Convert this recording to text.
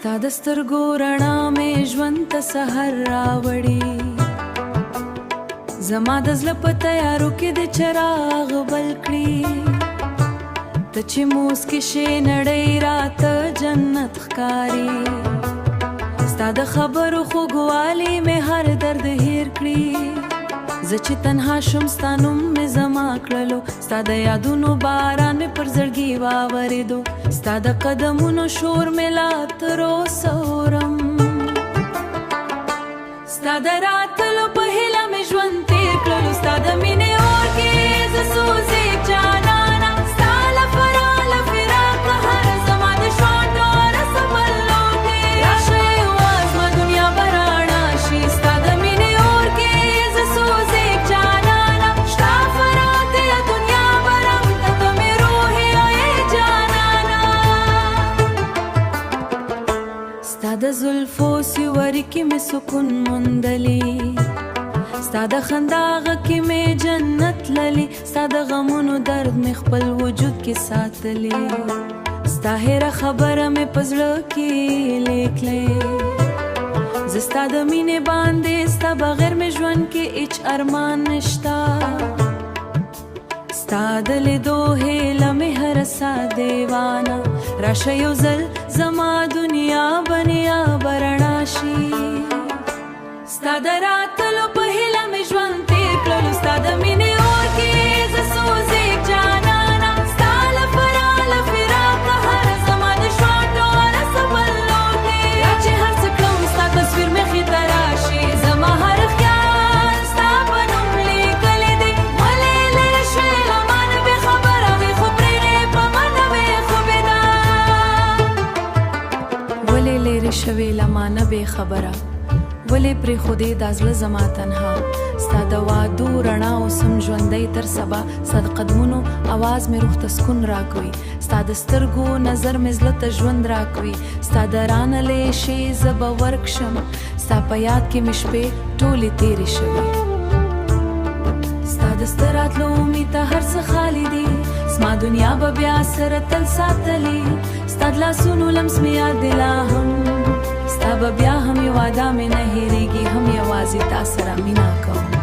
ستا د سترګو رڼا مې ژوند ته سحر راوړي زما د زړه په تیارو کې د چراغ بل کړي ته چې موسکې شې نړۍ راته جنت ښکاري ستا د خبرو خوږوالی مې هر درد هیر کړي زه چې تنها شم ستا نوم مې زما کړلو ستا د یادونو باران مې پر زړګي واورېدو ستا د قدمونو شور مې لا تر اوسه اورم ستا د راتلو په هیله مې ژوند تېر کړلو ستا د مینې اور کې زه سوځېږم جانانه ستا له فراقه هره زما د ژوند ډوره سپلو کې راشه یوازې زما دنیا به راڼه شي ستا د مینې اور کې زه سوځېږم جانانه ستا فراق د دنیا به راوړه ته مې روح ای جانانه ستا د زلفو سیوري کې مې سکون موندلی ستا د خندا غږ کې مې جنت للی ستا د غمونو درد مې خپل وجود کې ساتلی ستا هېره خبره مې په زړه کې لیکلی زه ستا د مینې باندې ستا بغیر مې ژوند کې هیڅ ارمان نشته ستا د لیدو هیله مې هره سا دیوانه راشه یو ځل زما دنیا بنیا به رڼا شي ستا د راتلو په هیله مې ژوند تېر کړلو ستا د مینې اور کې زه سوځېږم جانانه ستا له فراقه هره زما د ژوند ډوره سپلو کې را چې هر څه کړم ستا تصویر مې مخې ته راشي زما هر خیال ستا په نوم لیکلی دی ولې لرې شوې له ما نه بې خبره وې خو پرېږدې په ما نه وې خوبېده ولې لرې شوې له ما نه بې خبره ولې پرېښودې دا زړه زما تنها ستا د وعدو رڼا اوسم ژوندی تر سبا ستا د قدمونو اواز مې روح ته سکون راکوي ستا د سترګو نظر مې زړه ته ژوند راکوي ستا د رانلې شي زه به ورکشم ستا په یاد کې مې شپې ټولې تېرې شوي ستا د سته راتلو امید ته هر څه خالي دي زما دنیا به بیا سره تل ساتلي ستا د لاسونو لمس مې یاد دی لا هم ستا به بیا هم یو واده مې نه هېرېږي هم یوازې تا سره مینا کوم